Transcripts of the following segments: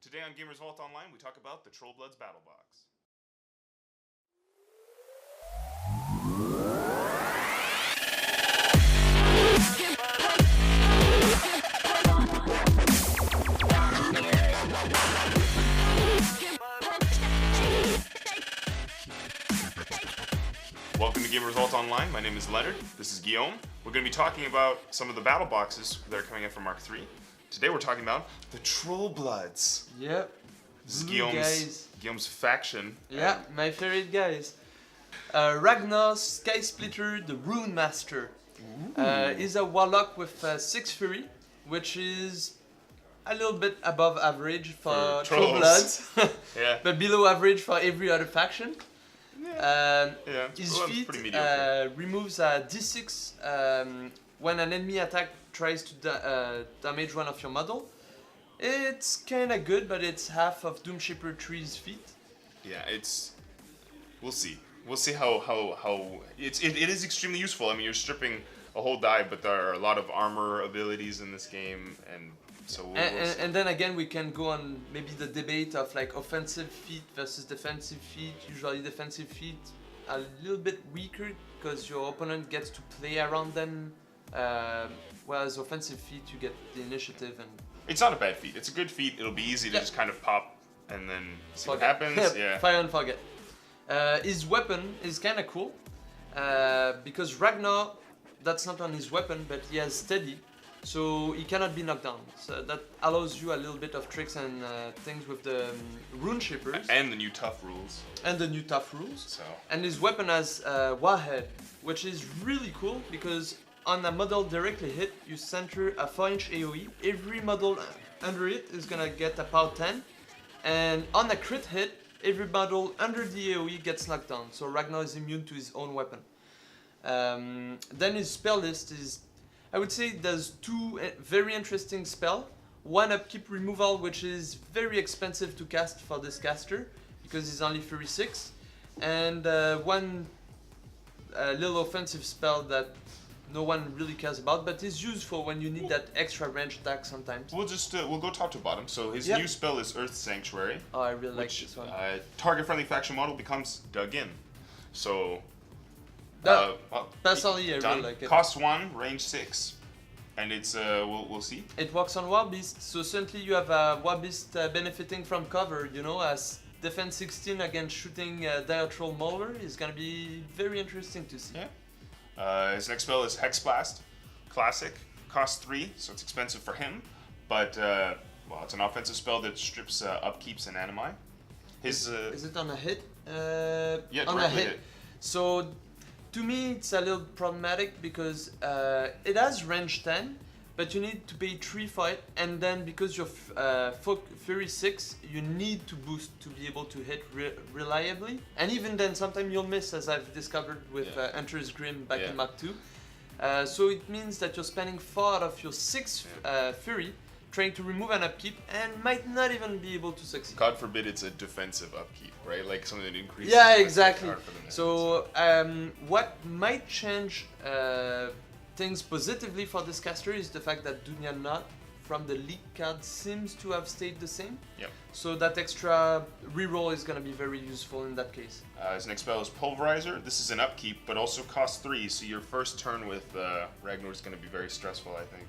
Today on Gamers Vault Online, we talk about the Trollbloods Battle Box. Welcome to Gamers Vault Online. My name is Leonard. This is Guillaume. We're going to be talking about some of the battle boxes that are coming out for Mark III. Today we're talking about the Trollbloods. Yep. This is Guillaume's faction. Yeah, my favorite guys. Ragnar, Sky Splitter, the Rune Master. Is a Warlock with 6 Fury, which is a little bit above average for Trollbloods, Yeah. but below average for every other faction. His feat removes a d6 when an enemy attack tries to damage one of your model. It's kinda good, but it's half of Doomshipper 3's feat. Yeah, we'll see. We'll see how it is extremely useful. I mean, you're stripping a whole die, but there are a lot of armor abilities in this game, and so we'll see. And then again, we can go on maybe the debate of like offensive feat versus defensive feat. Usually defensive feat a little bit weaker because your opponent gets to play around them, whereas offensive feat you get the initiative and. It's not a bad feat. It's a good feat. It'll be easy to just kind of pop and then see what happens. Yeah. Fire and forget. His weapon is kind of cool because Ragnar, that's not on his weapon, but he has steady, so he cannot be knocked down. So that allows you a little bit of tricks and things with the rune shippers. And the new tough rules. So. And his weapon has Warhead, which is really cool because on a model directly hit, you center a 4-inch AoE. Every model under it is gonna get a power 10, and on a crit hit, every model under the AoE gets knocked down. So Ragnar is immune to his own weapon. Then his spell list is, I would say, there's two very interesting spells. One upkeep removal, which is very expensive to cast for this caster because he's only Fury 6, and one little offensive spell that no one really cares about, but is useful when you need that extra range attack sometimes. We'll just we'll go top to bottom. So his new spell is Earth Sanctuary. Oh, I really like this one. Target friendly faction model becomes dug in. So personally, I really like it. Cost 1, range 6, and it's we'll see. It works on War Beast, so certainly you have a War Beast benefiting from cover. You know, as defense 16 against shooting Dire Troll Mauler is gonna be very interesting to see. Yeah. His next spell is Hex Blast, classic, cost 3, so it's expensive for him, but it's an offensive spell that strips upkeeps and animi. Is it on a hit? Yeah, on a hit. So to me, it's a little problematic because it has range 10, but you need to pay 3 for it, and then because you're Fury 6, you need to boost to be able to hit reliably. And even then, sometimes you'll miss, as I've discovered with Hunter's Grim back in Mark 2. So it means that you're spending 4 out of your 6 Fury trying to remove an upkeep and might not even be able to succeed. God forbid it's a defensive upkeep, right? Like something that increases. Yeah, exactly. So what might change things positively for this caster is the fact that Dunya Knot from the leak card seems to have stayed the same. Yep. So that extra reroll is going to be very useful in that case. His next spell is Pulverizer. This is an upkeep, but also costs 3. So your first turn with Ragnar is going to be very stressful, I think.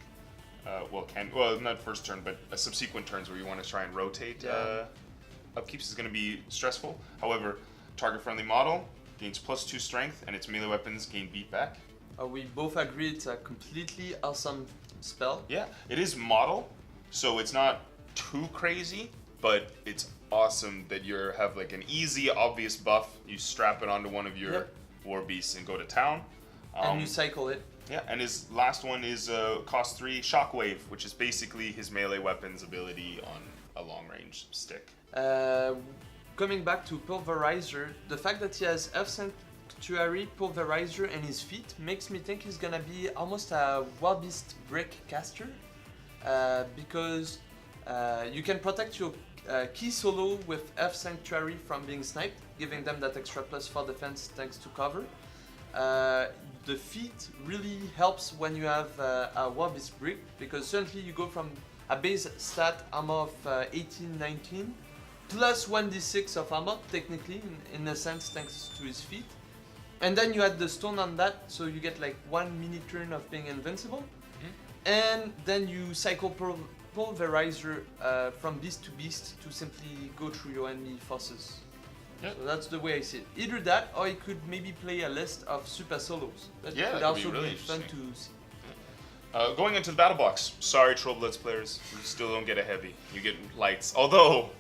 Not first turn, but subsequent turns where you want to try and rotate upkeeps is going to be stressful. However, target-friendly model gains +2 strength, and its melee weapons gain beat back. We both agree it's a completely awesome spell. Yeah, it is model, so it's not too crazy, but it's awesome that you have like an easy, obvious buff. You strap it onto one of your war beasts and go to town. And you cycle it. Yeah, and his last one is cost 3 Shockwave, which is basically his melee weapons ability on a long-range stick. Coming back to Pulverizer, the fact that he has Earth Sanctuary, Pulverizer, and his feet makes me think he's gonna be almost a War Beast Brick caster, because you can protect your key solo with Earth Sanctuary from being sniped, giving them that extra +4 defense thanks to cover. The feat really helps when you have a War Beast Brick, because certainly you go from a base stat armor of 18, 19, plus 1d6 of armor, technically, in a sense, thanks to his feat. And then you add the stone on that, so you get like 1 mini turn of being invincible. And then you cycle Pulverizer from beast to beast to simply go through your enemy forces. Yep. So that's the way I see it. Either that, or you could maybe play a list of super solos. That could also be fun to see. Going into the battle box. Sorry, Trollbloods players, you still don't get a heavy. You get lights. Although,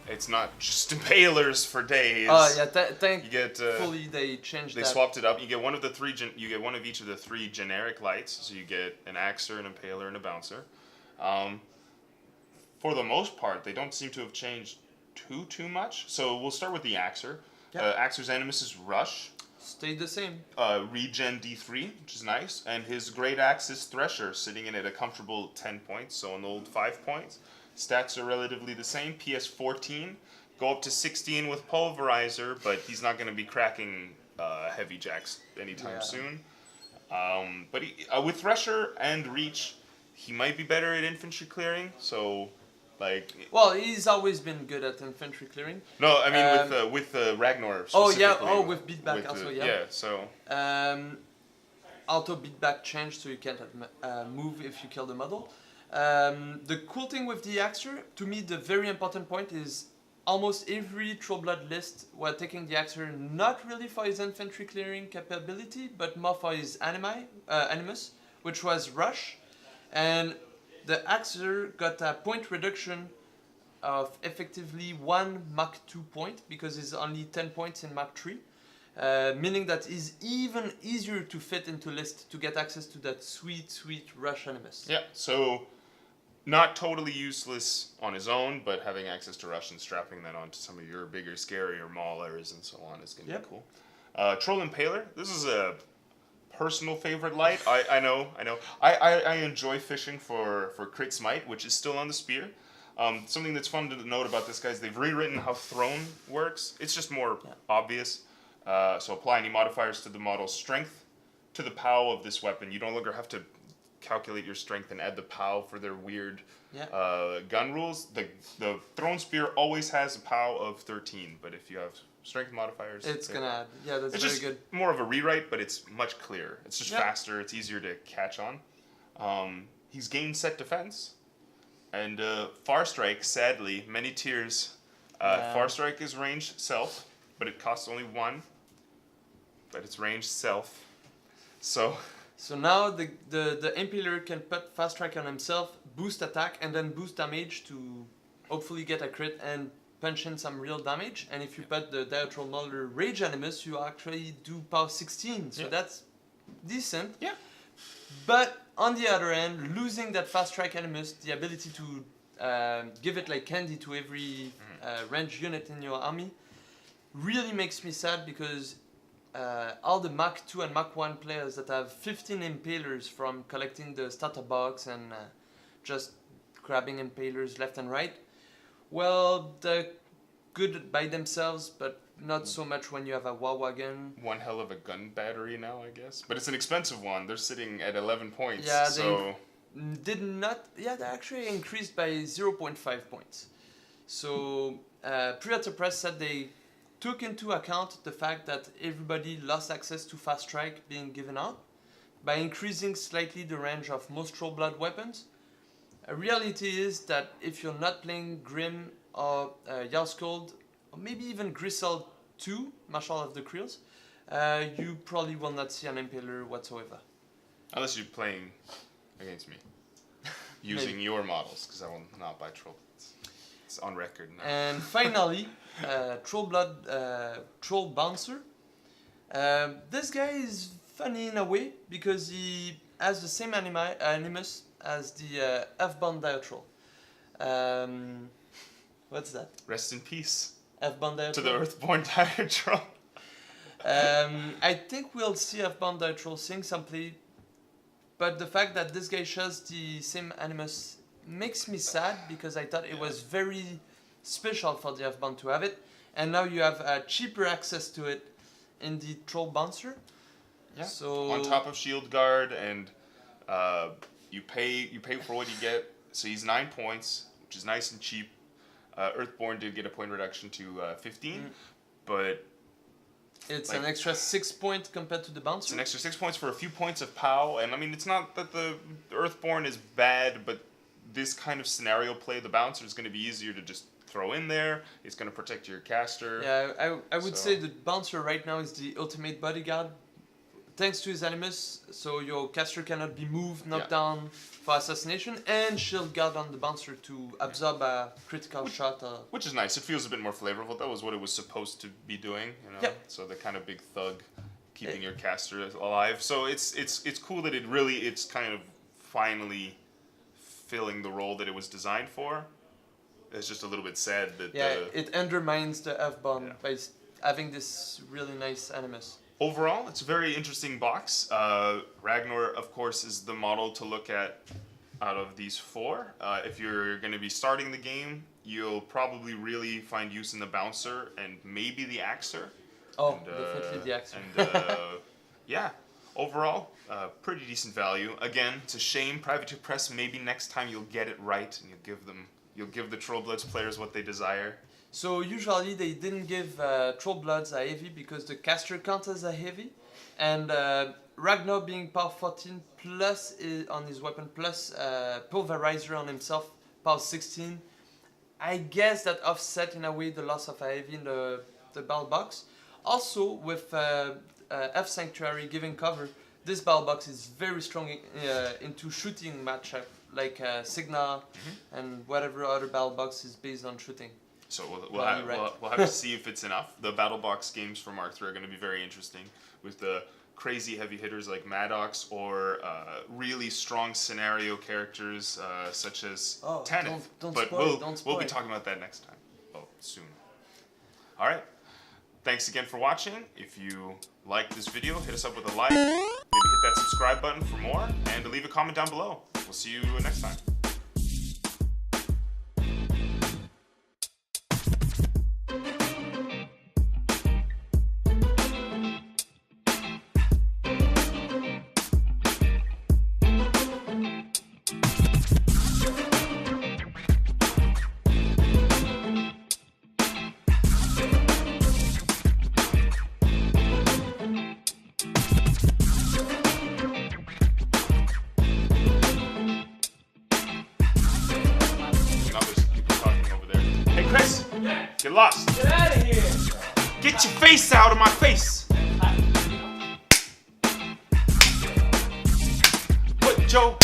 it's not just impalers for days. Oh yeah, thankfully they changed that. They swapped it up. You get one of the three. You get one of each of the 3 generic lights. So you get an axer, an impaler, and a bouncer. For the most part, they don't seem to have changed too much. So we'll start with the Axer. Yep. Axer's Animus is Rush. Stayed the same. Regen D3, which is nice. And his Great Axe is Thresher, sitting in at a comfortable 10 points, so an old 5 points. Stats are relatively the same. PS 14. Go up to 16 with Pulverizer, but he's not going to be cracking heavy jacks anytime soon. But with Thresher and Reach, he might be better at infantry clearing, so... Well, he's always been good at infantry clearing. No, I mean with Ragnar specifically. With beatback also, yeah. Yeah, so... auto beatback change, so you can't move if you kill the model. The cool thing with the Axer, to me the very important point is almost every Trollblood list were taking the Axer not really for his infantry clearing capability, but more for his Animus, which was Rush. And the Axer got a point reduction of effectively 1 Mach 2 point, because it's only 10 points in Mach 3. Meaning that it's even easier to fit into list to get access to that sweet Rush Animus. Yeah, so not totally useless on his own, but having access to Rush and strapping that onto some of your bigger, scarier maulers and so on is going to be cool. Troll Impaler, this is a personal favorite light. I know. I enjoy fishing for Crit Smite, which is still on the spear. Something that's fun to note about this guy is they've rewritten how Throne works. It's just more obvious. So apply any modifiers to the model's strength to the POW of this weapon. You no longer have to calculate your strength and add the POW for their weird gun rules. The Throne Spear always has a POW of 13, but if you have strength modifiers, it's gonna add. Yeah, that's very good. It's more of a rewrite, but it's much clearer. It's just faster. It's easier to catch on. He's gained set defense, and Far Strike. Sadly, many tiers. Far Strike is range self, but it costs only 1. But it's range self. So now the Impaler can put Fast Strike on himself, boost attack, and then boost damage to hopefully get a crit and punch in some real damage. And if you put the Diatrol Mauler Rage Animus, you actually do power 16. So that's decent. Yeah. But on the other hand, losing that Fast Strike Animus, the ability to give it like candy to every range unit in your army, really makes me sad, because all the Mach 2 and Mach 1 players that have 15 Impalers from collecting the starter box and just grabbing Impalers left and right, well, they're good by themselves, but not so much when you have a war wagon. One hell of a gun battery now, I guess. But it's an expensive one. They're sitting at 11 points. Yeah, so did not... Yeah, they actually increased by 0.5 points. So Predator Press said they took into account the fact that everybody lost access to Fast Strike being given out by increasing slightly the range of most Trollblood weapons. A reality is that if you're not playing Grim or Yarskold, or maybe even Grisel 2, Marshal of the Creels, you probably will not see an Impaler whatsoever. Unless you're playing against me, using your models, because I will not buy Trollbloods. It's on record now. And finally, Troll Bouncer. This guy is funny in a way, because he has the same animus as the F-Bound Diatrol. What's that? Rest in peace. F-Bound Diatrol? To the Earthborn Diatrol. I think we'll see F-Bound Diatrol seeing some play, but the fact that this guy shares the same animus makes me sad, because I thought it was very special for the F-Bound to have it, and now you have cheaper access to it in the Troll Bouncer. Yeah. So on top of Shield Guard, and you pay for what you get So he's 9 points, which is nice and cheap. Earthborn did get a point reduction to 15, but it's an extra 6 points compared to the bouncer. It's an extra 6 points for a few points of POW, and I mean, it's not that the Earthborn is bad, but this kind of scenario play, the bouncer is going to be easier to just throw in there. It's going to protect your caster. Yeah, I would say the bouncer right now is the ultimate bodyguard. Thanks to his animus, so your caster cannot be moved, knocked down for assassination, and shield guard on the bouncer to absorb a critical shot. Which is nice. It feels a bit more flavorful. That was what it was supposed to be doing, you know. Yep. So the kind of big thug, keeping your caster alive. So it's cool that it's kind of finally filling the role that it was designed for. It's just a little bit sad that it undermines the F-bomb by having this really nice animus. Overall, it's a very interesting box. Ragnar, of course, is the model to look at out of these four. If you're going to be starting the game, you'll probably really find use in the Bouncer and maybe the Axer. Oh, definitely the Axer. And yeah, overall, pretty decent value. Again, it's a shame, Privateer Press, maybe next time you'll get it right and you'll give the Trollbloods players what they desire. So usually they didn't give Trollbloods a heavy because the caster counts as a heavy, and Ragnar being power 14 plus on his weapon plus Pulverizer on himself, power 16. I guess that offset in a way the loss of a heavy in the battle box. Also with F Sanctuary giving cover, this battle box is very strong into shooting matchup like Signa and whatever other battle box is based on shooting. So we'll have to see if it's enough. The battle box games for Mark III are going to be very interesting with the crazy heavy hitters like Maddox or really strong scenario characters such as Tanith. But we'll be talking about that next time. Oh, soon. All right. Thanks again for watching. If you liked this video, hit us up with a like. Maybe hit that subscribe button for more and leave a comment down below. We'll see you next time. Get lost. Get out of here. Get your face out of my face. Put your